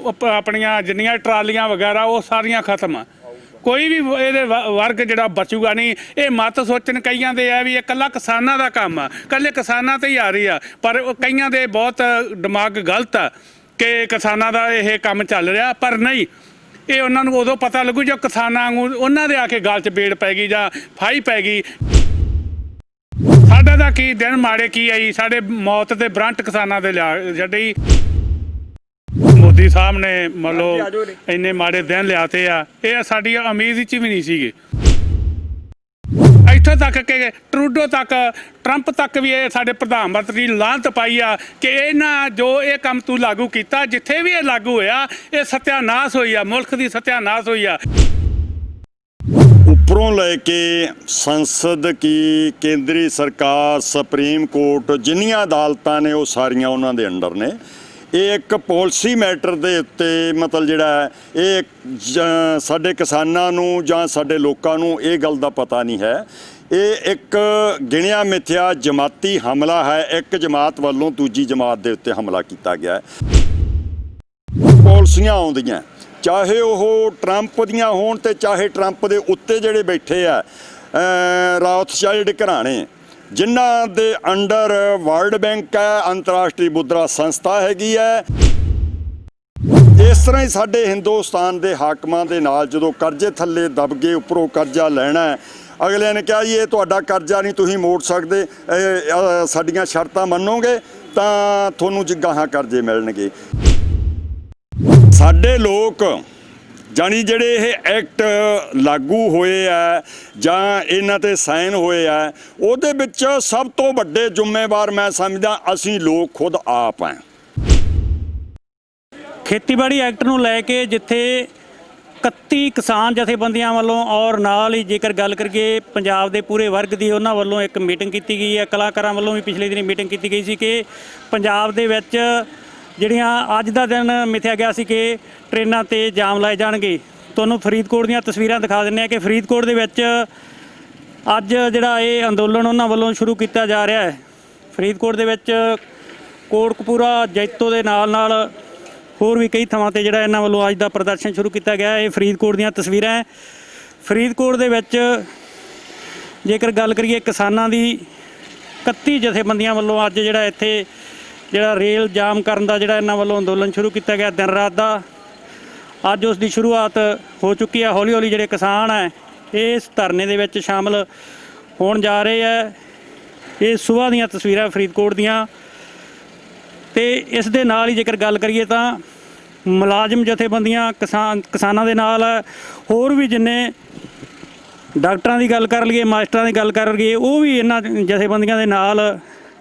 ਆਪਣੀਆਂ ਜਿੰਨੀਆਂ ਟਰਾਲੀਆਂ ਵਗੈਰਾ ਉਹ ਸਾਰੀਆਂ ਖਤਮ ਆ। ਕੋਈ ਵੀ ਇਹਦੇ ਵਰਗ ਜਿਹੜਾ ਬਚੂਗਾ ਨਹੀਂ। ਇਹ ਮਤ ਸੋਚਣ ਕਈਆਂ ਦੇ ਆ ਵੀ ਇਹ ਇਕੱਲਾ ਕਿਸਾਨਾਂ ਦਾ ਕੰਮ ਆ, ਇਕੱਲੇ ਕਿਸਾਨਾਂ ਤੇ ਹੀ ਆ ਰਹੀ ਆ, ਪਰ ਕਈਆਂ ਦੇ ਬਹੁਤ ਦਿਮਾਗ ਗਲਤ ਆ ਕਿ ਕਿਸਾਨਾਂ ਦਾ ਇਹ ਕੰਮ ਚੱਲ ਰਿਹਾ, ਪਰ ਨਹੀਂ। ਇਹ ਉਹਨਾਂ ਨੂੰ ਉਦੋਂ ਪਤਾ ਲੱਗੂ ਜੋ ਕਿਸਾਨਾਂ ਵਾਂਗੂ ਉਹਨਾਂ ਦੇ ਆ ਕੇ ਗਲ 'ਚ ਬੇੜ ਪੈ ਗਈ ਜਾਂ ਫਾਹੀ ਪੈ ਗਈ। ਸਾਡਾ ਤਾਂ ਕੀ ਦਿਨ ਮਾੜੇ ਕੀ ਆ ਜੀ, ਸਾਡੇ ਮੌਤ ਦੇ ਬਰੰਟ ਕਿਸਾਨਾਂ ਦੇ ਲਿਆ ਛੱਡੀ। ਮੋਦੀ ਸਾਹਿਬ ਨੇ ਮੰਨ ਲਓ ਇੰਨੇ ਮਾੜੇ ਦਿਨ ਲਿਆਤੇ ਆ, ਇਹ ਸਾਡੀ ਉਮੀਦ 'ਚ ਵੀ ਨਹੀਂ ਸੀਗੇ। ਇੱਥੋਂ ਤੱਕ ਕਿ ਟਰੂਡੋ ਤੱਕ, ਟਰੰਪ ਤੱਕ ਵੀ ਇਹ ਸਾਡੇ ਪ੍ਰਧਾਨ ਮੰਤਰੀ ਲਾਹਨਤ ਪਾਈ ਆ ਕਿ ਇਹਨਾਂ ਜੋ ਇਹ ਕੰਮ ਤੂੰ ਲਾਗੂ ਕੀਤਾ, ਜਿੱਥੇ ਵੀ ਇਹ ਲਾਗੂ ਹੋਇਆ ਇਹ ਸਤਿਆਨਾਸ਼ ਹੋਈ ਆ, ਮੁਲਕ ਦੀ ਸਤਿਆਨਾਸ਼ ਹੋਈ ਆ। ਉੱਪਰੋਂ ਲੈ ਕੇ ਸੰਸਦ ਕੀ, ਕੇਂਦਰੀ ਸਰਕਾਰ, ਸੁਪਰੀਮ ਕੋਰਟ, ਜਿੰਨੀਆਂ ਅਦਾਲਤਾਂ ਨੇ ਉਹ ਸਾਰੀਆਂ ਉਹਨਾਂ ਦੇ ਅੰਡਰ ਨੇ। ਇਹ ਇੱਕ ਪਾਲਿਸੀ ਮੈਟਰ ਦੇ ਉੱਤੇ ਮਤਲਬ ਜਿਹੜਾ ਹੈ ਇਹ ਸਾਡੇ ਕਿਸਾਨਾਂ ਨੂੰ ਜਾਂ ਸਾਡੇ ਲੋਕਾਂ ਨੂੰ ਇਹ ਗੱਲ ਦਾ ਪਤਾ ਨਹੀਂ ਹੈ। ਇਹ ਇੱਕ ਗਿਣਿਆ ਮਿਥਿਆ ਜਮਾਤੀ ਹਮਲਾ ਹੈ। ਇੱਕ ਜਮਾਤ ਵੱਲੋਂ ਦੂਜੀ ਜਮਾਤ ਦੇ ਉੱਤੇ ਹਮਲਾ ਕੀਤਾ ਗਿਆ ਹੈ। ਪਾਲਿਸੀਆਂ ਆਉਂਦੀਆਂ ਚਾਹੇ ਉਹ ਟਰੰਪ ਦੀਆਂ ਹੋਣ ਤੇ ਚਾਹੇ ਟਰੰਪ ਦੇ ਉੱਤੇ ਜਿਹੜੇ ਬੈਠੇ ਆ ਰਾਥਸ਼ਾਇਲਡ ਘਰਾਣੇ, ਜਿਨ੍ਹਾਂ ਦੇ ਅੰਡਰ ਵਰਲਡ ਬੈਂਕ ਹੈ, ਅੰਤਰਰਾਸ਼ਟਰੀ ਮੁਦਰਾ ਸੰਸਥਾ ਹੈਗੀ ਹੈ। ਇਸ ਤਰ੍ਹਾਂ ਹੀ ਸਾਡੇ ਹਿੰਦੁਸਤਾਨ ਦੇ ਹਾਕਮਾਂ ਦੇ ਨਾਲ ਜਦੋਂ ਕਰਜ਼ੇ ਥੱਲੇ ਦਬ ਗਏ, ਉੱਪਰੋਂ ਕਰਜ਼ਾ ਲੈਣਾ, ਅਗਲਿਆਂ ਨੇ ਕਿਹਾ ਜੀ ਇਹ ਤੁਹਾਡਾ ਕਰਜ਼ਾ ਨਹੀਂ ਤੁਸੀਂ ਮੋੜ ਸਕਦੇ, ਸਾਡੀਆਂ ਸ਼ਰਤਾਂ ਮੰਨੋਗੇ ਤਾਂ ਤੁਹਾਨੂੰ ਗਾਹਾਂ ਕਰਜ਼ੇ ਮਿਲਣਗੇ। ਸਾਡੇ ਲੋਕ ਜਾਣੀ ਜਿਹੜੇ ਇਹ ਐਕਟ ਲਾਗੂ ਹੋਏ ਆ ਜਾਂ ਇਹਨਾਂ ਤੇ ਸਾਈਨ ਹੋਏ ਆ, ਉਹਦੇ ਵਿੱਚ ਸਭ ਤੋਂ ਵੱਡੇ ਜ਼ਿੰਮੇਵਾਰ ਮੈਂ ਸਮਝਦਾ ਅਸੀਂ ਲੋਕ ਖੁਦ ਆਪ ਹਾਂ। ਖੇਤੀਬਾੜੀ ਐਕਟ ਨੂੰ ਲੈ ਕੇ ਜਿੱਥੇ 31 ਕਿਸਾਨ ਜਥੇਬੰਦੀਆਂ ਵੱਲੋਂ ਔਰ ਨਾਲ ਹੀ ਜੇਕਰ ਗੱਲ ਕਰੀਏ ਪੰਜਾਬ ਦੇ ਪੂਰੇ ਵਰਗ ਦੀ, ਉਹਨਾਂ ਵੱਲੋਂ ਇੱਕ ਮੀਟਿੰਗ ਕੀਤੀ ਗਈ ਹੈ। ਕਲਾਕਾਰਾਂ ਵੱਲੋਂ ਵੀ ਪਿਛਲੇ ਦਿਨੀ ਮੀਟਿੰਗ ਕੀਤੀ ਗਈ ਸੀ ਕਿ ਪੰਜਾਬ ਦੇ ਵਿੱਚ ਜਿਹੜੀਆਂ ਅੱਜ ਦਾ ਦਿਨ ਮਿਥਿਆ ਗਿਆ ਸੀ ਕਿ ਟ੍ਰੇਨਾਂ 'ਤੇ ਜਾਮ ਲਾਏ ਜਾਣਗੇ। ਤੁਹਾਨੂੰ ਫਰੀਦਕੋਟ ਦੀਆਂ ਤਸਵੀਰਾਂ ਦਿਖਾ ਦਿੰਦੇ ਹਾਂ ਕਿ ਫਰੀਦਕੋਟ ਦੇ ਵਿੱਚ ਅੱਜ ਜਿਹੜਾ ਇਹ ਅੰਦੋਲਨ ਉਹਨਾਂ ਵੱਲੋਂ ਸ਼ੁਰੂ ਕੀਤਾ ਜਾ ਰਿਹਾ ਹੈ। ਫਰੀਦਕੋਟ ਦੇ ਵਿੱਚ ਕੋਟਕਪੂਰਾ, ਜੈਤੋ ਦੇ ਨਾਲ ਹੋਰ ਵੀ ਕਈ ਥਾਵਾਂ 'ਤੇ ਜਿਹੜਾ ਇਹਨਾਂ ਵੱਲੋਂ ਅੱਜ ਦਾ ਪ੍ਰਦਰਸ਼ਨ ਸ਼ੁਰੂ ਕੀਤਾ ਗਿਆ। ਇਹ ਫਰੀਦਕੋਟ ਦੀਆਂ ਤਸਵੀਰਾਂ ਹੈ। ਫਰੀਦਕੋਟ ਦੇ ਵਿੱਚ ਜੇਕਰ ਗੱਲ ਕਰੀਏ ਕਿਸਾਨਾਂ ਦੀ 31 ਜਥੇਬੰਦੀਆਂ ਵੱਲੋਂ ਅੱਜ ਜਿਹੜਾ ਇੱਥੇ ਜਿਹੜਾ ਰੇਲ ਜਾਮ ਕਰਨ ਦਾ ਜਿਹੜਾ ਇਹਨਾਂ ਵੱਲੋਂ ਅੰਦੋਲਨ ਸ਼ੁਰੂ ਕੀਤਾ ਗਿਆ ਦਿਨ ਰਾਤ ਦਾ, ਅੱਜ ਉਸ ਦੀ ਸ਼ੁਰੂਆਤ ਹੋ ਚੁੱਕੀ ਹੈ। ਹੌਲੀ ਹੌਲੀ ਜਿਹੜੇ ਕਿਸਾਨ ਹੈ ਇਸ ਧਰਨੇ ਦੇ ਵਿੱਚ ਸ਼ਾਮਲ ਹੋਣ ਜਾ ਰਹੇ ਹੈ। ਇਹ ਸੁਬਾਹ ਦੀਆਂ ਤਸਵੀਰਾਂ ਫਰੀਦਕੋਟ ਦੀਆਂ। ਤੇ ਇਸ ਦੇ ਨਾਲ ਹੀ ਜੇਕਰ ਗੱਲ ਕਰੀਏ ਤਾਂ ਮੁਲਾਜ਼ਮ ਜਥੇਬੰਦੀਆਂ ਕਿਸਾਨਾਂ ਦੇ ਨਾਲ, ਹੋਰ ਵੀ ਜਿੰਨੇ ਡਾਕਟਰਾਂ ਦੀ ਗੱਲ ਕਰ ਲਈਏ, ਮਾਸਟਰਾਂ ਦੀ ਗੱਲ ਕਰ ਲਈਏ, ਉਹ ਵੀ ਇਹਨਾਂ ਜਥੇਬੰਦੀਆਂ ਦੇ ਨਾਲ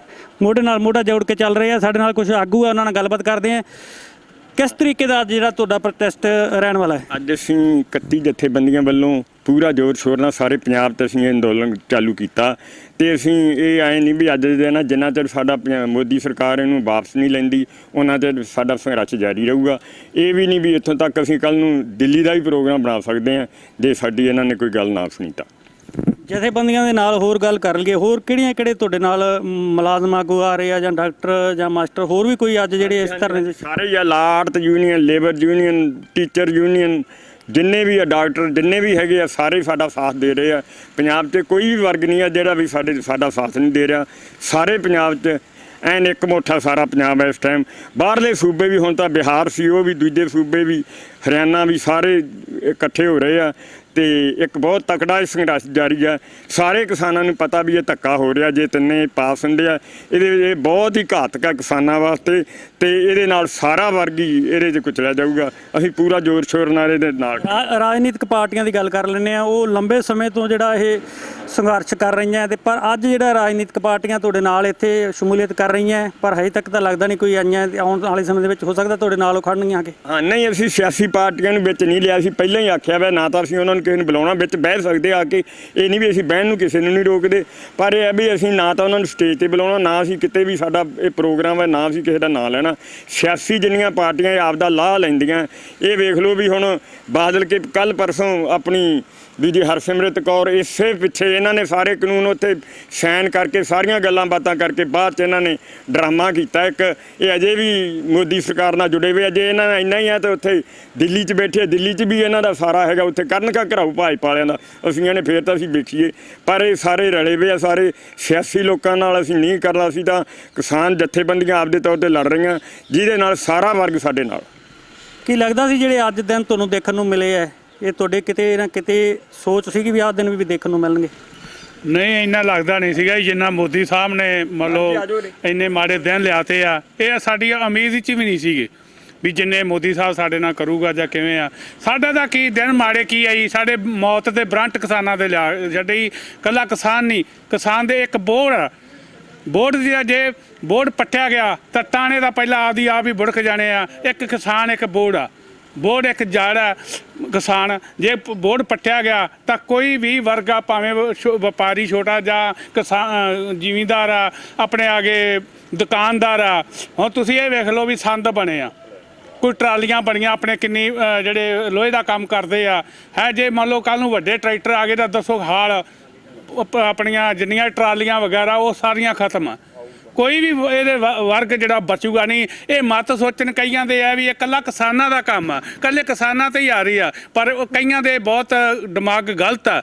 ਮੋਢੇ ਨਾਲ ਮੋਢਾ ਜੋੜ ਕੇ ਚੱਲ ਰਹੇ ਆ। ਸਾਡੇ ਨਾਲ ਕੁਝ ਆਗੂ ਆ, ਉਹਨਾਂ ਨਾਲ ਗੱਲਬਾਤ ਕਰਦੇ ਆ। ਕਿਸ ਤਰੀਕੇ ਦਾ ਅੱਜ ਜਿਹੜਾ ਤੁਹਾਡਾ ਪ੍ਰੋਟੈਸਟ ਰਹਿਣ ਵਾਲਾ ਹੈ? ਅੱਜ ਅਸੀਂ 31 ਜਥੇਬੰਦੀਆਂ ਵੱਲੋਂ ਪੂਰਾ ਜ਼ੋਰ ਸ਼ੋਰ ਨਾਲ ਸਾਰੇ ਪੰਜਾਬ 'ਤੇ ਅਸੀਂ ਇਹ ਅੰਦੋਲਨ ਚਾਲੂ ਕੀਤਾ। ਅਤੇ ਅਸੀਂ ਇਹ ਆਏ ਨਹੀਂ ਵੀ ਅੱਜ ਦੇ ਦਿਨ ਜਿੰਨਾ ਚਿਰ ਸਾਡਾ ਮੋਦੀ ਸਰਕਾਰ ਇਹਨੂੰ ਵਾਪਸ ਨਹੀਂ ਲੈਂਦੀ ਉਹਨਾਂ ਚਿਰ ਸਾਡਾ ਸੰਘਰਸ਼ ਜਾਰੀ ਰਹੂਗਾ। ਇਹ ਵੀ ਨਹੀਂ ਵੀ ਇੱਥੋਂ ਤੱਕ ਅਸੀਂ ਕੱਲ੍ਹ ਨੂੰ ਦਿੱਲੀ ਦਾ ਵੀ ਪ੍ਰੋਗਰਾਮ ਬਣਾ ਸਕਦੇ ਹਾਂ ਜੇ ਸਾਡੀ ਇਹਨਾਂ ਨੇ ਕੋਈ ਗੱਲ ਨਾ ਸੁਣੀ ਤਾਂ। ਜਥੇਬੰਦੀਆਂ ਦੇ ਨਾਲ ਹੋਰ ਗੱਲ ਕਰ ਲਈਏ, ਹੋਰ ਕਿਹੜੇ ਤੁਹਾਡੇ ਨਾਲ ਮੁਲਾਜ਼ਮ ਆਗੂ ਆ ਰਹੇ ਆ ਜਾਂ ਡਾਕਟਰ ਜਾਂ ਮਾਸਟਰ, ਹੋਰ ਵੀ ਕੋਈ ਅੱਜ ਜਿਹੜੇ ਇਸ ਧਰਨੇ ਦੇ? ਸਾਰੇ ਹੀ ਆ, ਲਾਟ union, labour union, teacher union, ਜਿੰਨੇ ਵੀ ਆ ਡਾਕਟਰ, ਜਿੰਨੇ ਵੀ ਹੈਗੇ ਆ, ਸਾਰੇ ਸਾਡਾ ਸਾਥ ਦੇ ਰਹੇ ਆ। ਪੰਜਾਬ 'ਚ ਕੋਈ ਵੀ ਵਰਗ ਨਹੀਂ ਆ ਜਿਹੜਾ ਵੀ ਸਾਡਾ ਸਾਥ ਨਹੀਂ ਦੇ ਰਿਹਾ। ਸਾਰੇ ਪੰਜਾਬ 'ਚ ਐਨ ਇੱਕ ਮੋਠਾ ਸਾਰਾ ਪੰਜਾਬ ਹੈ ਇਸ ਟਾਈਮ। ਬਾਹਰਲੇ ਸੂਬੇ ਵੀ, ਹੁਣ ਤਾਂ ਬਿਹਾਰ ਸੀ ਉਹ ਵੀ, ਦੂਜੇ ਸੂਬੇ ਵੀ, ਹਰਿਆਣਾ ਵੀ, ਸਾਰੇ ਇਕੱਠੇ ਹੋ ਰਹੇ ਆ ਤੇ ਇੱਕ ਬਹੁਤ ਤਕੜਾ ਸੰਘਰਸ਼ ਜਾਰੀ ਆ। ਸਾਰੇ ਕਿਸਾਨਾਂ ਨੂੰ ਪਤਾ ਵੀ ਇਹ ਧੱਕਾ ਹੋ ਰਿਹਾ ਜੇ ਤਿੰਨੇ ਪਾਸ ਹੁੰਦੇ ਆ। ਇਹ ਬਹੁਤ ਹੀ ਘਾਤਕ ਆ ਕਿਸਾਨਾਂ ਵਾਸਤੇ ਤੇ ਇਹਦੇ ਨਾਲ ਸਾਰਾ ਵਰਗ ਹੀ ਇਹਦੇ 'ਚ ਕੁਚਲਿਆ ਜਾਊਗਾ। ਅਸੀਂ ਪੂਰਾ ਜ਼ੋਰ ਸ਼ੋਰ ਨਾਲ ਇਹਦੇ ਨਾਲ। ਰਾਜਨੀਤਿਕ ਪਾਰਟੀਆਂ ਦੀ ਗੱਲ ਕਰ ਲੈਂਦੇ ਆ, ਉਹ ਲੰਬੇ ਸਮੇਂ ਤੋਂ ਜਿਹੜਾ ਇਹ ਸੰਘਰਸ਼ ਕਰ ਰਹੀਆਂ ਤੇ ਪਰ ਅੱਜ ਜਿਹੜਾ ਰਾਜਨੀਤਿਕ ਪਾਰਟੀਆਂ ਤੁਹਾਡੇ ਨਾਲ ਇੱਥੇ ਸ਼ਮੂਲੀਅਤ ਕਰ ਰਹੀਆਂ, ਪਰ ਹਜੇ ਤੱਕ ਤਾਂ ਲੱਗਦਾ ਨਹੀਂ ਕੋਈ ਆਈਆਂ। ਆਉਣ ਵਾਲੇ ਸਮੇਂ ਦੇ ਵਿੱਚ ਹੋ ਸਕਦਾ ਤੁਹਾਡੇ ਨਾਲ ਉਹ ਖੜਨਗੀਆਂ ਆ ਕੇ। ਹਾਂ, ਨਹੀਂ, ਅਸੀਂ ਸਿਆਸੀ ਪਾਰਟੀਆਂ ਨੂੰ ਵਿੱਚ ਨਹੀਂ ਲਿਆ। ਅਸੀਂ ਪਹਿਲਾਂ ਹੀ ਆਖਿਆ ਵਾ ਨਾ ਤਾਂ ਅਸੀਂ ਉਹਨਾਂ ਨੂੰ ਕਿਸੇ ਨੂੰ ਬੁਲਾਉਣਾ, ਵਿੱਚ ਬਹਿ ਸਕਦੇ ਆ ਕੇ, ਇਹ ਨਹੀਂ ਵੀ ਅਸੀਂ ਬਹਿਣ ਨੂੰ ਕਿਸੇ ਨੂੰ ਨਹੀਂ ਰੋਕਦੇ, ਪਰ ਇਹ ਹੈ ਵੀ ਅਸੀਂ ਨਾ ਤਾਂ ਉਹਨਾਂ ਨੂੰ ਸਟੇਜ ਤੇ ਬੁਲਾਉਣਾ, ਨਾ ਅਸੀਂ ਕਿਤੇ ਵੀ ਸਾਡਾ ਇਹ ਪ੍ਰੋਗਰਾਮ ਹੈ, ਨਾ ਅਸੀਂ ਕਿਸੇ ਦਾ ਨਾਂ ਲੈਣਾ। ਸਿਆਸੀ ਜਿੰਨੀਆਂ ਪਾਰਟੀਆਂ ਇਹ ਆਪਦਾ ਲਾਹ ਲੈਂਦੀਆਂ, ਇਹ ਵੇਖ ਲਓ ਵੀ ਹੁਣ ਬਾਦਲ ਕੇ ਕੱਲ ਪਰਸੋਂ ਆਪਣੀ ਬੀਜੀ ਹਰਸਿਮਰਤ ਕੌਰ, ਇਸੇ ਪਿੱਛੇ ਇਹਨਾਂ ਨੇ ਸਾਰੇ ਕਾਨੂੰਨ ਉੱਥੇ ਸਾਈਨ ਕਰਕੇ ਸਾਰੀਆਂ ਗੱਲਾਂ ਬਾਤਾਂ ਕਰਕੇ ਬਾਅਦ 'ਚ ਇਹਨਾਂ ਨੇ ਡਰਾਮਾ ਕੀਤਾ ਇੱਕ। ਇਹ ਅਜੇ ਵੀ ਮੋਦੀ ਸਰਕਾਰ ਨਾਲ ਜੁੜੇ ਹੋਏ, ਅਜੇ ਇਹਨਾਂ ਦਾ ਇੰਨਾ ਹੀ ਹੈ ਤਾਂ ਉੱਥੇ ਦਿੱਲੀ 'ਚ ਬੈਠੇ, ਦਿੱਲੀ 'ਚ ਵੀ ਇਹਨਾਂ ਦਾ ਸਾਰਾ ਹੈਗਾ, ਉੱਥੇ ਕਰਨਕਾ ਘਰਾਓ ਭਾਜਪਾ ਵਾਲਿਆਂ ਦਾ। ਅਸੀਂ ਇਹਨੇ ਫੇਰ ਤਾਂ ਅਸੀਂ ਵੇਖੀਏ, ਪਰ ਇਹ ਸਾਰੇ ਰਲੇ ਹੋਏ ਆ, ਸਾਰੇ ਸਿਆਸੀ ਲੋਕਾਂ ਨਾਲ ਅਸੀਂ ਨਹੀਂ ਕਰਨਾ। ਅਸੀਂ ਤਾਂ ਕਿਸਾਨ ਜਥੇਬੰਦੀਆਂ ਆਪਦੇ ਤੌਰ 'ਤੇ ਲੜ ਰਹੀਆਂ, ਜਿਹਦੇ ਨਾਲ ਸਾਰਾ ਵਰਗ ਸਾਡੇ ਨਾਲ। ਕੀ ਲੱਗਦਾ ਸੀ ਜਿਹੜੇ ਅੱਜ ਦਿਨ ਤੁਹਾਨੂੰ ਦੇਖਣ ਨੂੰ ਮਿਲੇ ਹੈ, ਇਹ ਤੁਹਾਡੇ ਕਿਤੇ ਨਾ ਕਿਤੇ ਸੋਚ ਸੀਗੀ ਵੀ ਆਹ ਦਿਨ ਵੀ ਦੇਖਣ ਨੂੰ ਮਿਲਣਗੇ? ਨਹੀਂ, ਇੰਨਾ ਲੱਗਦਾ ਨਹੀਂ ਸੀਗਾ ਜਿੰਨਾ ਮੋਦੀ ਸਾਹਿਬ ਨੇ ਮੰਨ ਲਓ ਇੰਨੇ ਮਾੜੇ ਦਿਨ ਲਿਆਤੇ ਆ। ਇਹ ਸਾਡੀ ਉਮੀਦ 'ਚ ਵੀ ਨਹੀਂ ਸੀਗੇ ਵੀ ਜਿੰਨੇ ਮੋਦੀ ਸਾਹਿਬ ਸਾਡੇ ਨਾਲ ਕਰੂਗਾ ਜਾਂ ਕਿਵੇਂ ਆ। ਸਾਡਾ ਤਾਂ ਕੀ ਦਿਨ ਮਾੜੇ ਕੀ ਆਈ, ਸਾਡੇ ਮੌਤ ਦੇ ਬਰੰਟ ਕਿਸਾਨਾਂ ਦੇ ਲਿਆ ਛੱਡੀ। ਇਕੱਲਾ ਕਿਸਾਨ ਨਹੀਂ, ਕਿਸਾਨ ਦੇ ਇੱਕ ਬੋਰਡ ਦੀ ਜੇ ਬੋਰਡ ਪੱਟਿਆ ਗਿਆ ਤਾਂ ਟਾਣੇ ਦਾ ਪਹਿਲਾਂ ਆਪਦੀ ਆਪ ਹੀ ਬੁੜਕ ਜਾਣੇ ਆ। ਇੱਕ ਕਿਸਾਨ ਇੱਕ ਬੋਰਡ ਆ, ਬੋਰਡ ਇੱਕ ਜੜ ਆ ਕਿਸਾਨ। ਜੇ ਬੋਰਡ ਪੱਟਿਆ ਗਿਆ ਤਾਂ ਕੋਈ ਵੀ ਵਰਗ ਆ, ਭਾਵੇਂ ਵਪਾਰੀ ਛੋਟਾ ਜਾਂ ਕਿਸਾਨ ਜ਼ਿਮੀਂਦਾਰ ਆ, ਆਪਣੇ ਆਗੇ ਦੁਕਾਨਦਾਰ ਆ। ਹੁਣ ਤੁਸੀਂ ਇਹ ਵੇਖ ਲਓ ਵੀ ਸੰਦ ਬਣੇ ਆ, ਕੋਈ ਟਰਾਲੀਆਂ ਬਣੀਆਂ ਆਪਣੇ, ਕਿੰਨੀ ਜਿਹੜੇ ਲੋਹੇ ਦਾ ਕੰਮ ਕਰਦੇ ਆ ਹੈ। ਜੇ ਮੰਨ ਲਓ ਕੱਲ੍ਹ ਨੂੰ ਵੱਡੇ ਟਰੈਕਟਰ ਆ ਗਏ ਤਾਂ ਦੱਸੋ ਹਾਲ ਆਪਣੀਆਂ ਜਿੰਨੀਆਂ ਟਰਾਲੀਆਂ ਵਗੈਰਾ ਉਹ ਸਾਰੀਆਂ ਖਤਮ ਆ। ਕੋਈ ਵੀ ਇਹਦੇ ਵਰਗ ਜਿਹੜਾ ਬਚੂਗਾ ਨਹੀਂ। ਇਹ ਮਤ ਸੋਚਣ ਕਈਆਂ ਦੇ ਆ ਵੀ ਇਹ ਇਕੱਲਾ ਕਿਸਾਨਾਂ ਦਾ ਕੰਮ ਆ, ਇਕੱਲੇ ਕਿਸਾਨਾਂ ਤੇ ਹੀ ਆ ਰਹੀ ਆ, ਪਰ ਉਹ ਕਈਆਂ ਦੇ ਬਹੁਤ ਦਿਮਾਗ ਗਲਤ ਆ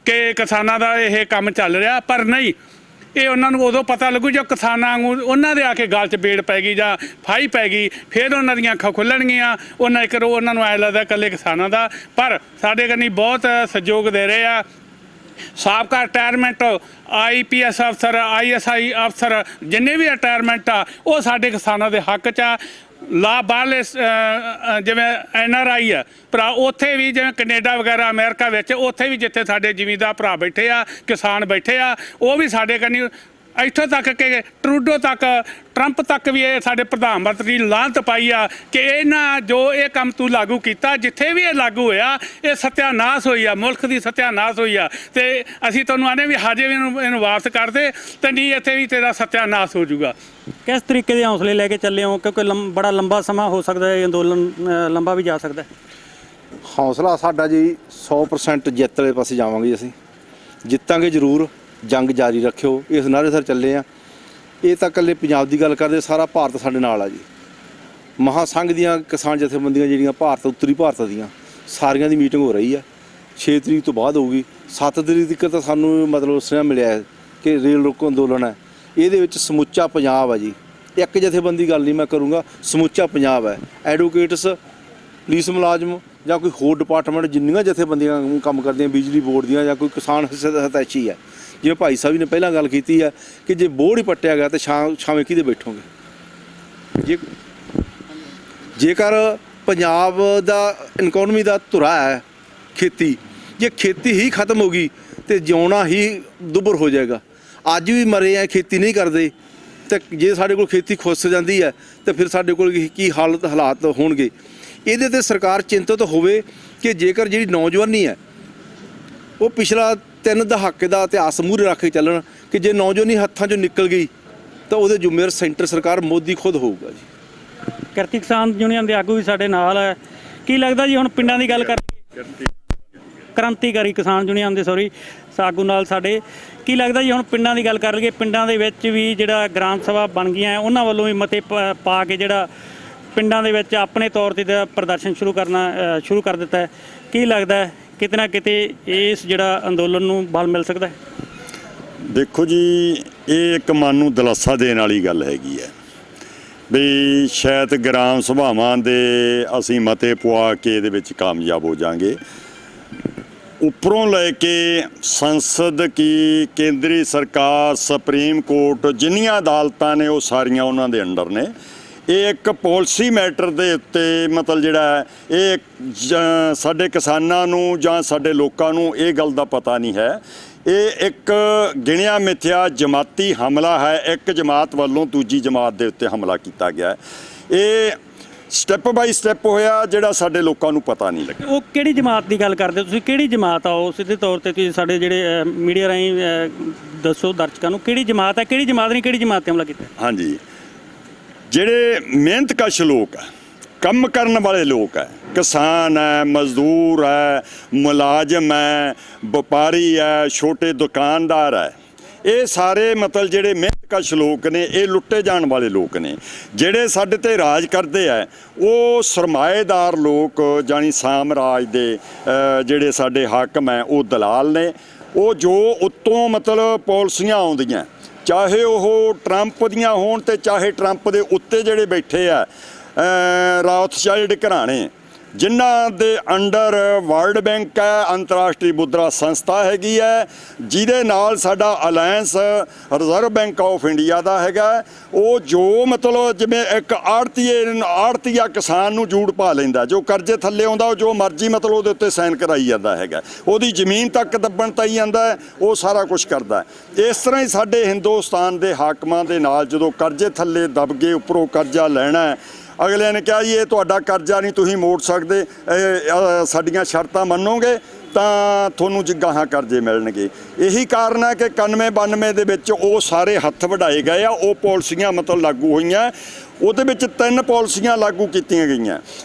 ਕਿ ਕਿਸਾਨਾਂ ਦਾ ਇਹ ਕੰਮ ਚੱਲ ਰਿਹਾ, ਪਰ ਨਹੀਂ। ਇਹ ਉਹਨਾਂ ਨੂੰ ਉਦੋਂ ਪਤਾ ਲੱਗੂ ਜੋ ਕਿਸਾਨਾਂ ਨੂੰ ਉਹਨਾਂ ਦੇ ਆ ਕੇ ਗਲ 'ਚ ਬੇੜ ਪੈ ਗਈ ਜਾਂ ਫਾਹੀ ਪੈ ਗਈ, ਫਿਰ ਉਹਨਾਂ ਦੀਆਂ ਅੱਖਾਂ ਖੁੱਲਣਗੀਆਂ। ਉਹਨਾਂ ਨੂੰ ਐ ਲੱਗਦਾ ਇਕੱਲੇ ਕਿਸਾਨਾਂ ਦਾ, ਪਰ ਸਾਡੇ ਕੰਨੀ ਬਹੁਤ ਸਹਿਯੋਗ ਦੇ ਰਹੇ ਆ। ਸਾਬਕਾ ਰਿਟਾਇਰਮੈਂਟ IPS ਅਫਸਰ, ISI ਅਫਸਰ, ਜਿੰਨੇ ਵੀ ਰਿਟਾਇਰਮੈਂਟ ਆ ਉਹ ਸਾਡੇ ਕਿਸਾਨਾਂ ਦੇ ਹੱਕ 'ਚ ਆ। ਬਾਹਰਲੇ ਜਿਵੇਂ NRI ਆ ਭਰਾ, ਉੱਥੇ ਵੀ ਜਿਵੇਂ ਕੈਨੇਡਾ ਵਗੈਰਾ ਅਮਰੀਕਾ ਵਿੱਚ, ਉੱਥੇ ਵੀ ਜਿੱਥੇ ਸਾਡੇ ਜ਼ਿਮੀਂਦਾਰ ਭਰਾ ਬੈਠੇ ਆ, ਕਿਸਾਨ ਬੈਠੇ ਆ, ਉਹ ਵੀ ਸਾਡੇ ਕੰਨੀ ਇੱਥੋਂ ਤੱਕ ਕਿ ਟਰੂਡੋ ਤੱਕ, ਟਰੰਪ ਤੱਕ ਵੀ ਇਹ ਸਾਡੇ ਪ੍ਰਧਾਨ ਮੰਤਰੀ ਲਾਹਨਤ ਪਾਈ ਆ ਕਿ ਇਹਨਾਂ ਜੋ ਇਹ ਕੰਮ ਤੂੰ ਲਾਗੂ ਕੀਤਾ, ਜਿੱਥੇ ਵੀ ਇਹ ਲਾਗੂ ਹੋਇਆ ਇਹ ਸੱਤਿਆਨਾਸ਼ ਹੋਈ ਆ, ਮੁਲਕ ਦੀ ਸੱਤਿਆਨਾਸ਼ ਹੋਈ ਆ। ਤੇ ਅਸੀਂ ਤੁਹਾਨੂੰ ਆਨੇ ਵੀ ਹਜੇ ਵੀ ਇਹਨੂੰ ਵਾਪਸ ਕਰ ਦੇ, ਤੇ ਨਹੀਂ ਇੱਥੇ ਵੀ ਤੇਰਾ ਸੱਤਿਆਨਾਸ਼ ਹੋ ਜਾਊਗਾ। ਕਿਸ ਤਰੀਕੇ ਦੇ ਹੌਸਲੇ ਲੈ ਕੇ ਚੱਲੇ ਹੋ, ਕਿਉਂਕਿ ਬੜਾ ਲੰਬਾ ਸਮਾਂ ਹੋ ਸਕਦਾ ਹੈ, ਅੰਦੋਲਨ ਲੰਬਾ ਵੀ ਜਾ ਸਕਦਾ ਹੈ? ਹੌਸਲਾ ਸਾਡਾ ਜੀ 100% ਜਿੱਤ ਵਾਲੇ ਪਾਸੇ ਜਾਵਾਂਗੇ। ਅਸੀਂ ਜਿੱਤਾਂਗੇ ਜ਼ਰੂਰ, ਜੰਗ ਜਾਰੀ ਰੱਖਿਓ, ਇਸ ਨਾਅਰੇ ਸਰ ਚੱਲੇ ਆ। ਇਹ ਤਾਂ ਇਕੱਲੇ ਪੰਜਾਬ ਦੀ ਗੱਲ ਕਰਦੇ, ਸਾਰਾ ਭਾਰਤ ਸਾਡੇ ਨਾਲ ਆ ਜੀ। ਮਹਾਸੰਘ ਦੀਆਂ ਕਿਸਾਨ ਜਥੇਬੰਦੀਆਂ ਜਿਹੜੀਆਂ ਭਾਰਤ, ਉੱਤਰੀ ਭਾਰਤ ਦੀਆਂ ਸਾਰੀਆਂ ਦੀ ਮੀਟਿੰਗ ਹੋ ਰਹੀ ਆ, 6 ਤਰੀਕ ਤੋਂ ਬਾਅਦ ਹੋਊਗੀ। 7 ਤਰੀਕ ਤੱਕ ਤਾਂ ਸਾਨੂੰ ਮਤਲਬ ਸੁਨੇਹਾ ਮਿਲਿਆ ਹੈ ਕਿ ਰੇਲ ਰੋਕੋ ਅੰਦੋਲਨ ਹੈ। ਇਹਦੇ ਵਿੱਚ ਸਮੁੱਚਾ ਪੰਜਾਬ ਆ ਜੀ, ਇੱਕ ਜਥੇਬੰਦੀ ਗੱਲ ਨਹੀਂ ਮੈਂ ਕਰੂੰਗਾ, ਸਮੁੱਚਾ ਪੰਜਾਬ ਹੈ। ਐਡਵੋਕੇਟਸ, ਪੁਲਿਸ ਮੁਲਾਜ਼ਮ ਜਾਂ ਕੋਈ ਹੋਰ ਡਿਪਾਰਟਮੈਂਟ, ਜਿੰਨੀਆਂ ਜਥੇਬੰਦੀਆਂ ਕੰਮ ਕਰਦੀਆਂ, ਬਿਜਲੀ ਬੋਰਡ ਦੀਆਂ ਜਾਂ ਕੋਈ ਕਿਸਾਨ ਹਿਤੈਸ਼ੀ ਹੈ, ਜਿਵੇਂ ਭਾਈ ਸਾਹਿਬ ਨੇ ਪਹਿਲਾਂ ਗੱਲ ਕੀਤੀ ਹੈ ਕਿ ਜੇ ਬੋਰਡ ਹੀ ਪੱਟਿਆ ਗਿਆ ਤਾਂ ਛਾਵੇਂ ਕਿਹਦੇ ਬੈਠੋਗੇ? ਜੇਕਰ ਪੰਜਾਬ ਦਾ ਇਕਨੋਮੀ ਦਾ ਧੁਰਾ ਹੈ ਖੇਤੀ, ਜੇ ਖੇਤੀ ਹੀ ਖਤਮ ਹੋ ਗਈ ਤੇ ਜਿਉਣਾ ਹੀ ਦੁੱਭਰ ਹੋ ਜਾਏਗਾ। ਅੱਜ ਵੀ ਮਰੇ ਆ, ਖੇਤੀ ਨਹੀਂ ਕਰਦੇ, ਤੇ ਜੇ ਸਾਡੇ ਕੋਲ ਖੇਤੀ ਖੁੱਸ ਜਾਂਦੀ ਹੈ ਤਾਂ ਫਿਰ ਸਾਡੇ ਕੋਲ ਕੀ ਹਾਲਾਤ ਹੋਣਗੇ? ਇਹਦੇ ਤੇ ਸਰਕਾਰ ਚਿੰਤਤ ਹੋਵੇ ਕਿ ਜੇਕਰ ਜਿਹੜੀ ਨੌਜਵਾਨੀ ਹੈ ਉਹ ਪਿਛਲਾ 3 ਦਹਾਕੇ ਦਾ ਇਤਿਹਾਸ ਮੂਹਰੇ ਰੱਖ ਕੇ ਚੱਲਣ ਕਿ ਜੇ ਨੌਜਵਾਨੀ ਹੱਥਾਂ 'ਚੋਂ ਨਿਕਲ ਗਈ ਤਾਂ ਉਹਦੇ ਜ਼ਿੰਮੇਵਾਰ ਸੈਂਟਰ ਸਰਕਾਰ ਮੋਦੀ ਖੁਦ ਹੋਊਗਾ ਜੀ। ਕਿਰਤੀ ਕਿਸਾਨ ਯੂਨੀਅਨ ਦੇ ਆਗੂ ਵੀ ਸਾਡੇ ਨਾਲ ਹੈ। ਕੀ ਲੱਗਦਾ ਜੀ, ਹੁਣ ਪਿੰਡਾਂ ਦੀ ਗੱਲ ਕਰੀਏ, ਕ੍ਰਾਂਤੀਕਾਰੀ ਕਿਸਾਨ ਯੂਨੀਅਨ ਦੇ ਆਗੂ ਨਾਲ ਸਾਡੇ, ਕੀ ਲੱਗਦਾ ਜੀ ਹੁਣ ਪਿੰਡਾਂ ਦੀ ਗੱਲ ਕਰ ਲਈਏ, ਪਿੰਡਾਂ ਦੇ ਵਿੱਚ ਵੀ ਜਿਹੜਾ ਗ੍ਰਾਮ ਸਭਾ ਬਣ ਗਈਆਂ ਉਹਨਾਂ ਵੱਲੋਂ ਵੀ ਮਤੇ ਪਾ ਕੇ ਜਿਹੜਾ ਪਿੰਡਾਂ ਦੇ ਵਿੱਚ ਆਪਣੇ ਤੌਰ 'ਤੇ ਪ੍ਰਦਰਸ਼ਨ ਸ਼ੁਰੂ ਕਰ ਦਿੱਤਾ ਹੈ। ਕੀ ਲੱਗਦਾ ਕਿਤੇ ਨਾ ਕਿਤੇ ਇਸ ਜਿਹੜਾ ਅੰਦੋਲਨ ਨੂੰ ਬਲ ਮਿਲ ਸਕਦਾ ਹੈ? ਦੇਖੋ ਜੀ, ਇਹ ਇੱਕ ਮਨ ਨੂੰ ਦਿਲਾਸਾ ਦੇਣ ਵਾਲੀ ਗੱਲ ਹੈਗੀ ਹੈ ਵੀ ਸ਼ਾਇਦ ਗ੍ਰਾਮ ਸਭਾਵਾਂ ਦੇ ਅਸੀਂ ਮਤੇ ਪਵਾ ਕੇ ਇਹਦੇ ਵਿੱਚ ਕਾਮਯਾਬ ਹੋ ਜਾਾਂਗੇ। ਉੱਪਰੋਂ ਲੈ ਕੇ ਸੰਸਦ ਕੀ, ਕੇਂਦਰੀ ਸਰਕਾਰ, ਸੁਪਰੀਮ ਕੋਰਟ, ਜਿੰਨੀਆਂ ਅਦਾਲਤਾਂ ਨੇ ਉਹ ਸਾਰੀਆਂ ਉਹਨਾਂ ਦੇ ਅੰਡਰ ਨੇ। ਇਹ ਇੱਕ ਪਾਲਿਸੀ ਮੈਟਰ ਦੇ ਉੱਤੇ ਮਤਲਬ ਜਿਹੜਾ ਹੈ, ਇਹ ਸਾਡੇ ਕਿਸਾਨਾਂ ਨੂੰ ਜਾਂ ਸਾਡੇ ਲੋਕਾਂ ਨੂੰ ਇਹ ਗੱਲ ਦਾ ਪਤਾ ਨਹੀਂ ਹੈ। ਇਹ ਇੱਕ ਗਿਣਿਆ ਮਿਥਿਆ ਜਮਾਤੀ ਹਮਲਾ ਹੈ, ਇੱਕ ਜਮਾਤ ਵੱਲੋਂ ਦੂਜੀ ਜਮਾਤ ਦੇ ਉੱਤੇ ਹਮਲਾ ਕੀਤਾ ਗਿਆ ਹੈ। ਇਹ ਸਟੈਪ ਬਾਈ ਸਟੈਪ ਹੋਇਆ ਜਿਹੜਾ ਸਾਡੇ ਲੋਕਾਂ ਨੂੰ ਪਤਾ ਨਹੀਂ ਲੱਗਿਆ। ਉਹ ਕਿਹੜੀ ਜਮਾਤ ਦੀ ਗੱਲ ਕਰਦੇ ਹੋ ਤੁਸੀਂ? ਕਿਹੜੀ ਜਮਾਤ ਆ ਉਹ? ਸਿੱਧੇ ਤੌਰ ਤੇ ਤੁਸੀਂ ਸਾਡੇ ਜਿਹੜੇ ਮੀਡੀਆ ਰਾਹੀਂ ਦੱਸੋ ਦਰਸ਼ਕਾਂ ਨੂੰ, ਕਿਹੜੀ ਜਮਾਤ ਹੈ, ਕਿਹੜੀ ਜਮਾਤ ਨੇ ਕਿਹੜੀ ਜਮਾਤ ਤੇ ਹਮਲਾ ਕੀਤਾ? ਹਾਂਜੀ, ਜਿਹੜੇ ਮਿਹਨਤਕਸ਼ ਲੋਕ ਹੈ, ਕੰਮ ਕਰਨ ਵਾਲੇ ਲੋਕ ਹੈ, ਕਿਸਾਨ ਹੈ, ਮਜ਼ਦੂਰ ਹੈ, ਮੁਲਾਜ਼ਮ ਹੈ, ਵਪਾਰੀ ਹੈ, ਛੋਟੇ ਦੁਕਾਨਦਾਰ ਹੈ, ਇਹ ਸਾਰੇ ਮਤਲਬ ਜਿਹੜੇ ਮਿਹਨਤਕਸ਼ ਲੋਕ ਨੇ, ਇਹ ਲੁੱਟੇ ਜਾਣ ਵਾਲੇ ਲੋਕ ਨੇ। ਜਿਹੜੇ ਸਾਡੇ ਤੇ ਰਾਜ ਕਰਦੇ ਆ ਉਹ ਸਰਮਾਏਦਾਰ ਲੋਕ, ਜਾਨੀ ਸਾਮਰਾਜ ਦੇ ਜਿਹੜੇ ਸਾਡੇ ਹਾਕਮ ਹੈ ਉਹ ਦਲਾਲ ਨੇ। ਉਹ ਜੋ ਉੱਤੋਂ ਮਤਲਬ ਪਾਲਿਸੀਆਂ ਆਉਂਦੀਆਂ, ਚਾਹੇ ਉਹ ਟਰੰਪ ਦੀਆਂ ਹੋਣ ਤੇ ਚਾਹੇ ਟਰੰਪ ਦੇ ਉੱਤੇ ਜਿਹੜੇ ਬੈਠੇ ਆ ਰਾਥਸ਼ਾਇਲਡ ਘਰਾਣੇ, ਜਿਨ੍ਹਾਂ ਦੇ ਅੰਡਰ ਵਰਲਡ ਬੈਂਕ ਹੈ, ਅੰਤਰਰਾਸ਼ਟਰੀ ਮੁਦਰਾ ਸੰਸਥਾ ਹੈਗੀ ਹੈ, ਜਿਹਦੇ ਨਾਲ ਸਾਡਾ alliance reserve bank of India ਦਾ ਹੈਗਾ। ਉਹ ਜੋ ਮਤਲਬ ਜਿਵੇਂ ਇੱਕ ਆੜਤੀਆ ਕਿਸਾਨ ਨੂੰ ਜੂੜ ਪਾ ਲੈਂਦਾ, ਜੋ ਕਰਜ਼ੇ ਥੱਲੇ ਆਉਂਦਾ ਉਹ ਜੋ ਮਰਜ਼ੀ ਮਤਲਬ ਉਹਦੇ ਉੱਤੇ ਸਾਈਨ ਕਰਾਈ ਜਾਂਦਾ ਹੈਗਾ, ਉਹਦੀ ਜ਼ਮੀਨ ਤੱਕ ਦੱਬਣ ਤਾਈ ਜਾਂਦਾ ਹੈ, ਉਹ ਸਾਰਾ ਕੁਝ ਕਰਦਾ। ਇਸ ਤਰ੍ਹਾਂ ਹੀ ਸਾਡੇ ਹਿੰਦੁਸਤਾਨ ਦੇ ਹਾਕਮਾਂ ਦੇ ਨਾਲ ਜਦੋਂ ਕਰਜ਼ੇ ਥੱਲੇ ਦੱਬ ਕੇ ਉੱਪਰੋਂ ਕਰਜ਼ਾ ਲੈਣਾ ਹੈ, ਅਗਲਿਆਂ ਨੇ ਕਿਹਾ ਜੀ ਇਹ ਤੁਹਾਡਾ ਕਰਜ਼ਾ ਨਹੀਂ ਤੁਸੀਂ ਮੋੜ ਸਕਦੇ, ਸਾਡੀਆਂ ਸ਼ਰਤਾਂ ਮੰਨੋਗੇ ਤਾਂ ਤੁਹਾਨੂੰ ਗਾਹਾਂ ਕਰਜ਼ੇ ਮਿਲਣਗੇ। ਇਹੀ ਕਾਰਨ ਹੈ ਕਿ 91-92 ਦੇ ਵਿੱਚ ਉਹ ਸਾਰੇ ਹੱਥ ਵਢਾਏ ਗਏ ਆ, ਉਹ ਪਾਲਿਸੀਆਂ ਮਤਲਬ ਲਾਗੂ ਹੋਈਆਂ। ਉਹਦੇ ਵਿੱਚ 3 ਪਾਲਿਸੀਆਂ ਲਾਗੂ ਕੀਤੀਆਂ ਗਈਆਂ।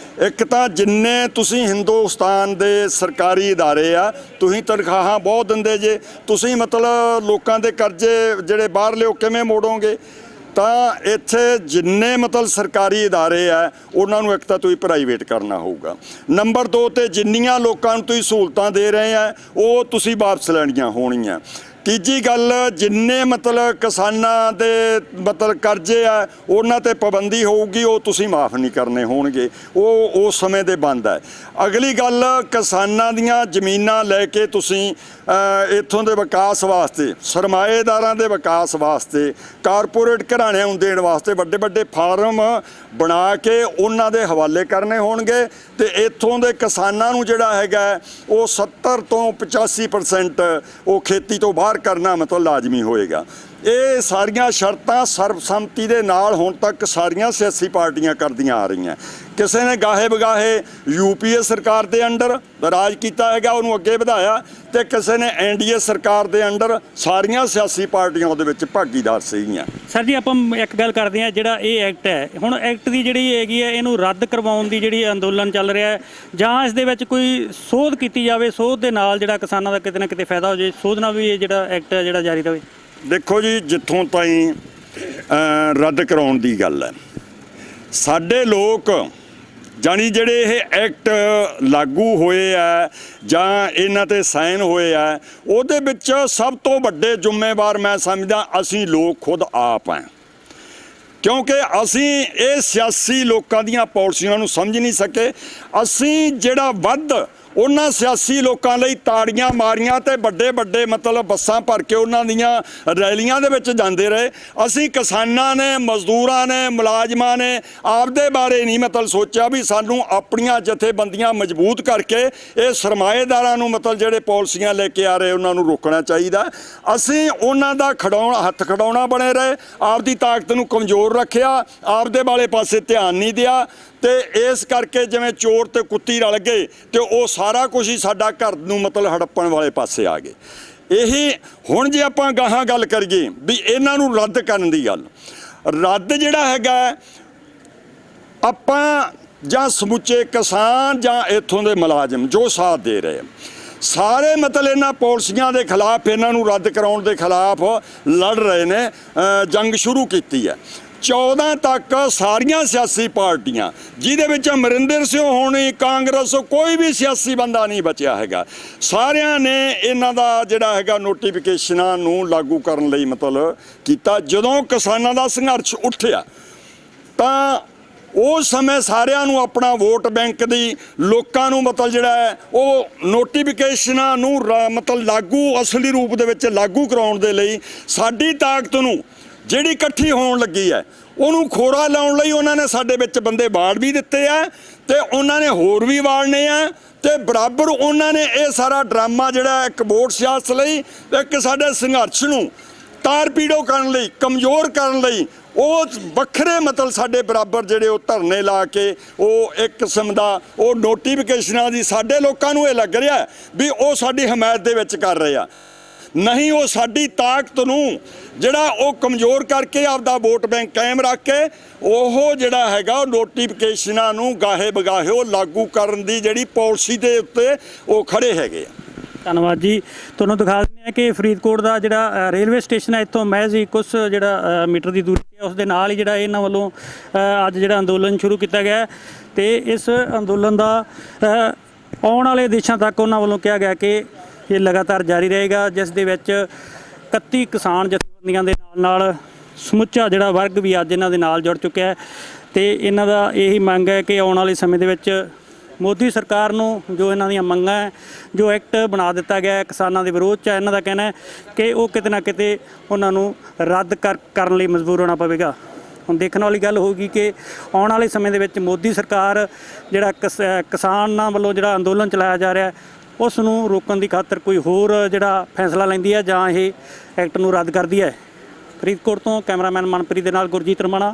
ਇੱਕ ਤਾਂ ਜਿੰਨੇ ਤੁਸੀਂ ਹਿੰਦੁਸਤਾਨ ਦੇ ਸਰਕਾਰੀ ਅਦਾਰੇ ਆ, ਤੁਸੀਂ ਤਨਖਾਹਾਂ ਬਹੁਤ ਦਿੰਦੇ ਜੇ, ਤੁਸੀਂ ਮਤਲਬ ਲੋਕਾਂ ਦੇ ਕਰਜ਼ੇ ਜਿਹੜੇ ਬਾਹਰਲੇ ਉਹ ਕਿਵੇਂ ਮੋੜੋਗੇ? ਤਾਂ ਇੱਥੇ ਜਿੰਨੇ ਮਤਲਬ ਸਰਕਾਰੀ ਅਦਾਰੇ ਆ ਉਹਨਾਂ ਨੂੰ ਇੱਕ ਤਾਂ ਤੁਸੀਂ ਪ੍ਰਾਈਵੇਟ ਕਰਨਾ ਹੋਊਗਾ। ਨੰਬਰ 2 ਤੇ ਜਿੰਨੀਆਂ ਲੋਕਾਂ ਨੂੰ ਤੁਸੀਂ ਸਹੂਲਤਾਂ ਦੇ ਰਹੇ ਆ ਉਹ ਤੁਸੀਂ ਵਾਪਸ ਲੈਣੀਆਂ ਹੋਣੀਆਂ। ਤੀਜੀ ਗੱਲ, ਜਿੰਨੇ ਮਤਲਬ ਕਿਸਾਨਾਂ ਦੇ ਮਤਲਬ ਕਰਜ਼ੇ ਆ ਉਹਨਾਂ ਤੇ ਪਾਬੰਦੀ ਹੋਊਗੀ, ਉਹ ਤੁਸੀਂ ਮਾਫ ਨਹੀਂ ਕਰਨੇ ਹੋਣਗੇ, ਉਹ ਉਸ ਸਮੇਂ ਦੇ ਬੰਦ ਹੈ। ਅਗਲੀ ਗੱਲ, ਕਿਸਾਨਾਂ ਦੀਆਂ ਜ਼ਮੀਨਾਂ ਲੈ ਕੇ ਤੁਸੀਂ ਇੱਥੋਂ ਦੇ ਵਿਕਾਸ ਵਾਸਤੇ, ਸਰਮਾਏਦਾਰਾਂ ਦੇ ਵਿਕਾਸ ਵਾਸਤੇ, ਕਾਰਪੋਰੇਟ ਘਰਾਣਿਆਂ ਨੂੰ ਦੇਣ ਵਾਸਤੇ ਵੱਡੇ ਵੱਡੇ ਫਾਰਮ ਬਣਾ ਕੇ ਉਹਨਾਂ ਦੇ ਹਵਾਲੇ ਕਰਨੇ ਹੋਣਗੇ। ਤੇ ਇੱਥੋਂ ਦੇ ਕਿਸਾਨਾਂ ਨੂੰ ਜਿਹੜਾ ਹੈਗਾ ਉਹ 70 ਤੋਂ 85% ਉਹ ਖੇਤੀ ਤੋਂ ਬਾਹਰ ਕਰਨਾ ਮਤਲਬ ਲਾਜ਼ਮੀ ਹੋਏਗਾ। ਇਹ ਸਾਰੀਆਂ ਸ਼ਰਤਾਂ ਸਰਬਸੰਮਤੀ ਦੇ ਨਾਲ ਹੁਣ ਤੱਕ ਸਾਰੀਆਂ ਸਿਆਸੀ ਪਾਰਟੀਆਂ ਕਰਦੀਆਂ ਆ ਰਹੀਆਂ। ਕਿਸੇ ਨੇ ਗਾਹੇ ਬਗਾਹੇ ਯੂਪੀਏ ਸਰਕਾਰ ਦੇ ਅੰਡਰ ਰਾਜ ਕੀਤਾ ਹੈਗਾ, ਉਹਨੂੰ ਅੱਗੇ ਵਧਾਇਆ, ਤੇ ਕਿਸੇ ਨੇ ਐਨਡੀਏ ਸਰਕਾਰ ਦੇ ਅੰਡਰ ਸਾਰੀਆਂ ਸਿਆਸੀ ਪਾਰਟੀਆਂ ਉਹਦੇ ਵਿੱਚ ਭਾਗੀਦਾਰ ਸੀਗੀਆਂ। ਸਰ ਜੀ, ਆਪਾਂ ਇੱਕ ਗੱਲ ਕਰਦੇ ਹਾਂ, ਜਿਹੜਾ ਇਹ ਐਕਟ ਹੈ, ਹੁਣ ਐਕਟ ਦੀ ਜਿਹੜੀ ਹੈਗੀ ਹੈ ਇਹਨੂੰ ਰੱਦ ਕਰਵਾਉਣ ਦੀ ਜਿਹੜੀ ਅੰਦੋਲਨ ਚੱਲ ਰਿਹਾ ਹੈ, ਜਾਂ ਇਸ ਦੇ ਵਿੱਚ ਕੋਈ ਸੋਧ ਕੀਤੀ ਜਾਵੇ, ਸੋਧ ਦੇ ਨਾਲ ਜਿਹੜਾ ਕਿਸਾਨਾਂ ਦਾ ਕਿਤੇ ਨਾ ਕਿਤੇ ਫਾਇਦਾ ਹੋ ਜਾਵੇ, ਸੋਧ ਨਾਲ ਵੀ ਇਹ ਜਿਹੜਾ ਐਕਟ ਹੈ ਜਿਹੜਾ ਜਾਰੀ ਰਹੇ? ਦੇਖੋ ਜੀ, ਜਿੱਥੋਂ ਤਾਈਂ ਰੱਦ ਕਰਾਉਣ ਦੀ ਗੱਲ ਹੈ, ਸਾਡੇ ਲੋਕ ਜਾਨੀ ਜਿਹੜੇ ਇਹ ਐਕਟ ਲਾਗੂ ਹੋਏ ਆ ਜਾਂ ਇਹਨਾਂ ਤੇ ਸਾਈਨ ਹੋਏ ਆ, ਉਹਦੇ ਵਿੱਚ ਸਭ ਤੋਂ ਵੱਡੇ ਜ਼ਿੰਮੇਵਾਰ ਮੈਂ ਸਮਝਦਾ ਅਸੀਂ ਲੋਕ ਖੁਦ ਆਪ ਹਾਂ। ਕਿਉਂਕਿ ਅਸੀਂ ਇਹ ਸਿਆਸੀ ਲੋਕਾਂ ਦੀਆਂ ਪਾਲਿਸੀਆਂ ਨੂੰ ਸਮਝ ਨਹੀਂ ਸਕੇ। ਅਸੀਂ ਜਿਹੜਾ ਵੱਧ ਉਹਨਾਂ ਸਿਆਸੀ ਲੋਕਾਂ ਲਈ ਤਾੜੀਆਂ ਮਾਰੀਆਂ ਤੇ ਵੱਡੇ ਵੱਡੇ ਮਤਲਬ ਬੱਸਾਂ ਭਰ ਕੇ ਉਹਨਾਂ ਦੀਆਂ ਰੈਲੀਆਂ ਦੇ ਵਿੱਚ ਜਾਂਦੇ ਰਹੇ, ਅਸੀਂ ਕਿਸਾਨਾਂ ਨੇ, ਮਜ਼ਦੂਰਾਂ ਨੇ, ਮੁਲਾਜ਼ਮਾਂ ਨੇ ਆਪਦੇ ਬਾਰੇ ਨਹੀਂ ਮਤਲਬ ਸੋਚਿਆ ਵੀ ਸਾਨੂੰ ਆਪਣੀਆਂ ਜਥੇਬੰਦੀਆਂ ਮਜ਼ਬੂਤ ਕਰਕੇ ਇਹ ਸਰਮਾਏਦਾਰਾਂ ਨੂੰ ਮਤਲਬ ਜਿਹੜੇ ਪਾਲਿਸੀਆਂ ਲੈ ਕੇ ਆ ਰਹੇ ਉਹਨਾਂ ਨੂੰ ਰੋਕਣਾ ਚਾਹੀਦਾ। ਅਸੀਂ ਉਹਨਾਂ ਦਾ ਹੱਥ ਖੜਾਉਣਾ ਬਣੇ ਰਹੇ, ਆਪਦੀ ਤਾਕਤ ਨੂੰ ਕਮਜ਼ੋਰ ਰੱਖਿਆ, ਆਪਦੇ ਵਾਲੇ ਪਾਸੇ ਧਿਆਨ ਨਹੀਂ ਦਿਆ, ਤੇ ਇਸ ਕਰਕੇ ਜਿਵੇਂ ਚੋਰ ਤੇ ਕੁੱਤੀ ਰਲ ਗਏ ਤੇ ਉਹ ਸਾਰਾ ਕੁਝ ਹੀ ਸਾਡਾ ਘਰ ਨੂੰ ਮਤਲਬ ਹੜੱਪਣ ਵਾਲੇ ਪਾਸੇ ਆ ਗਏ। ਇਹੀ ਹੁਣ ਜੇ ਆਪਾਂ ਗਾਹਾਂ ਗੱਲ ਕਰੀਏ ਵੀ ਇਹਨਾਂ ਨੂੰ ਰੱਦ ਕਰਨ ਦੀ ਗੱਲ, ਰੱਦ ਜਿਹੜਾ ਹੈਗਾ ਆਪਾਂ ਜਾਂ ਸਮੁੱਚੇ ਕਿਸਾਨ ਜਾਂ ਇੱਥੋਂ ਦੇ ਮੁਲਾਜ਼ਮ ਜੋ ਸਾਥ ਦੇ ਰਹੇ ਸਾਰੇ ਮਤਲਬ ਇਹਨਾਂ ਪਾਲਿਸੀਆਂ ਦੇ ਖਿਲਾਫ, ਇਹਨਾਂ ਨੂੰ ਰੱਦ ਕਰਾਉਣ ਦੇ ਖਿਲਾਫ ਲੜ ਰਹੇ ਨੇ, ਜੰਗ ਸ਼ੁਰੂ ਕੀਤੀ ਹੈ। 14 ਤੱਕ ਸਾਰੀਆਂ ਸਿਆਸੀ ਪਾਰਟੀਆਂ, ਜਿਹਦੇ ਵਿੱਚ ਅਮਰਿੰਦਰ ਸਿੰਘ ਹੋਣੀ, ਕਾਂਗਰਸ, ਕੋਈ ਵੀ ਸਿਆਸੀ ਬੰਦਾ ਨਹੀਂ ਬਚਿਆ ਹੈਗਾ, ਸਾਰਿਆਂ ਨੇ ਇਹਨਾਂ ਦਾ ਜਿਹੜਾ ਹੈਗਾ ਨੋਟੀਫਿਕੇਸ਼ਨਾਂ ਨੂੰ ਲਾਗੂ ਕਰਨ ਲਈ ਮਤਲਬ ਕੀਤਾ। ਜਦੋਂ ਕਿਸਾਨਾਂ ਦਾ ਸੰਘਰਸ਼ ਉੱਠਿਆ ਤਾਂ ਉਸ ਸਮੇਂ ਸਾਰਿਆਂ ਨੂੰ ਆਪਣਾ ਵੋਟ ਬੈਂਕ ਦੀ ਲੋਕਾਂ ਨੂੰ ਮਤਲਬ ਜਿਹੜਾ ਹੈ ਉਹ ਨੋਟੀਫਿਕੇਸ਼ਨਾਂ ਨੂੰ ਮਤਲਬ ਲਾਗੂ ਅਸਲੀ ਰੂਪ ਦੇ ਵਿੱਚ ਲਾਗੂ ਕਰਾਉਣ ਦੇ ਲਈ ਸਾਡੀ ਤਾਕਤ ਨੂੰ ਜਿਹੜੀ ਇਕੱਠੀ ਹੋਣ ਲੱਗੀ ਹੈ ਉਹਨੂੰ ਖੋਰਾ ਲਾਉਣ ਲਈ ਉਹਨਾਂ ਨੇ ਸਾਡੇ ਵਿੱਚ ਬੰਦੇ ਵਾੜ ਵੀ ਦਿੱਤੇ ਆ ਤੇ ਉਹਨਾਂ ਨੇ ਹੋਰ ਵੀ ਵਾੜਨੇ ਆ, ਤੇ ਬਰਾਬਰ ਉਹਨਾਂ ਨੇ ਇਹ ਸਾਰਾ ਡਰਾਮਾ ਜਿਹੜਾ ਇੱਕ ਵੋਟ ਸਿਆਸਤ ਲਈ, ਇੱਕ ਸਾਡੇ ਸੰਘਰਸ਼ ਨੂੰ ਤਾਰ ਪੀੜੋ ਕਰਨ ਲਈ, ਕਮਜ਼ੋਰ ਕਰਨ ਲਈ ਉਹ ਵੱਖਰੇ ਮਤਲਬ ਸਾਡੇ ਬਰਾਬਰ ਜਿਹੜੇ ਉਹ ਧਰਨੇ ਲਾ ਕੇ ਉਹ ਇੱਕ ਕਿਸਮ ਦਾ ਉਹ ਨੋਟੀਫਿਕੇਸ਼ਨਾਂ ਦੀ ਸਾਡੇ ਲੋਕਾਂ ਨੂੰ ਇਹ ਲੱਗ ਰਿਹਾ ਵੀ ਉਹ ਸਾਡੀ ਹਮਾਇਤ ਦੇ ਵਿੱਚ ਕਰ ਰਹੇ ਆ। ਨਹੀਂ, ਉਹ ਸਾਡੀ ਤਾਕਤ ਨੂੰ ਜਿਹੜਾ ਉਹ ਕਮਜ਼ੋਰ ਕਰਕੇ ਆਪਦਾ ਵੋਟ ਬੈਂਕ ਕਾਇਮ ਰੱਖ ਕੇ ਉਹ ਜਿਹੜਾ ਹੈਗਾ ਉਹ ਨੋਟੀਫਿਕੇਸ਼ਨਾਂ ਨੂੰ ਗਾਹੇ ਬਗਾਹੇ ਉਹ ਲਾਗੂ ਕਰਨ ਦੀ ਜਿਹੜੀ ਪਾਲਿਸੀ ਦੇ ਉੱਤੇ ਉਹ ਖੜੇ ਹੈਗੇ ਆ। ਧੰਨਵਾਦ ਜੀ। ਤੁਹਾਨੂੰ ਦਿਖਾ ਦਿੰਦੇ ਹਾਂ ਕਿ ਫਰੀਦਕੋਟ ਦਾ ਜਿਹੜਾ ਰੇਲਵੇ ਸਟੇਸ਼ਨ ਹੈ ਇੱਥੋਂ ਮਹਿਜ਼ ਹੀ ਕੁਛ ਜਿਹੜਾ ਮੀਟਰ ਦੀ ਦੂਰੀ ਤੇ ਉਸ ਦੇ ਨਾਲ ਹੀ ਜਿਹੜਾ ਇਹਨਾਂ ਵੱਲੋਂ ਅੱਜ ਜਿਹੜਾ ਅੰਦੋਲਨ ਸ਼ੁਰੂ ਕੀਤਾ ਗਿਆ ਹੈ ਤੇ ਇਸ ਅੰਦੋਲਨ ਦਾ ਆਉਣ ਵਾਲੇ ਦੇਸ਼ਾਂ ਤੱਕ ਉਹਨਾਂ ਵੱਲੋਂ ਕਿਹਾ ਗਿਆ ਕਿ ਇਹ ਲਗਾਤਾਰ ਜਾਰੀ ਰਹੇਗਾ, ਜਿਸ ਦੇ ਵਿੱਚ 31 ਕਿਸਾਨ ਜਥੇਬੰਦੀਆਂ ਦੇ ਨਾਲ ਸਮੁੱਚਾ ਜਿਹੜਾ ਵਰਗ ਵੀ ਅੱਜ ਇਹਨਾਂ ਦੇ ਨਾਲ ਜੁੜ ਚੁੱਕਿਆ ਹੈ ਤੇ ਇਹਨਾਂ ਦਾ ਇਹੀ ਮੰਗ ਹੈ ਕਿ ਆਉਣ ਵਾਲੇ ਸਮੇਂ ਦੇ ਵਿੱਚ ਮੋਦੀ ਸਰਕਾਰ ਨੂੰ ਜੋ ਇਹਨਾਂ ਦੀਆਂ ਮੰਗਾਂ ਹੈ, ਜੋ ਐਕਟ ਬਣਾ ਦਿੱਤਾ ਗਿਆ ਕਿਸਾਨਾਂ ਦੇ ਵਿਰੋਧ 'ਚ, ਇਹਨਾਂ ਦਾ ਕਹਿਣਾ ਹੈ ਕਿ ਉਹ ਕਿਤੇ ਨਾ ਕਿਤੇ ਉਹਨਾਂ ਨੂੰ ਰੱਦ ਕਰਨ ਲਈ ਮਜਬੂਰ ਹੋਣਾ ਪਵੇਗਾ। ਹੁਣ ਦੇਖਣ ਵਾਲੀ ਗੱਲ ਹੋਊਗੀ ਕਿ ਆਉਣ ਵਾਲੇ ਸਮੇਂ ਦੇ ਵਿੱਚ ਮੋਦੀ ਸਰਕਾਰ ਜਿਹੜਾ ਕਿਸਾਨਾਂ ਵੱਲੋਂ ਜਿਹੜਾ ਅੰਦੋਲਨ ਚਲਾਇਆ ਜਾ ਰਿਹਾ ਉਸ ਨੂੰ ਰੋਕਣ ਦੀ ਖਾਤਰ ਕੋਈ ਹੋਰ ਜਿਹੜਾ ਫੈਸਲਾ ਲੈਂਦੀ ਹੈ ਜਾਂ ਇਹ ਐਕਟ ਨੂੰ ਰੱਦ ਕਰਦੀ ਹੈ। ਫਰੀਦਕੋਟ ਤੋਂ ਕੈਮਰਾਮੈਨ ਮਨਪ੍ਰੀਤ ਦੇ ਨਾਲ Gurjeet Ramana,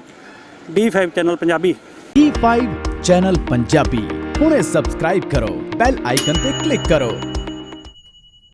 D5 channel Punjabi. D5 channel Punjabi ਹੁਣੇ ਸਬਸਕ੍ਰਾਈਬ ਕਰੋ, ਬੈਲ ਆਈਕਨ ਤੇ ਕਲਿੱਕ ਕਰੋ।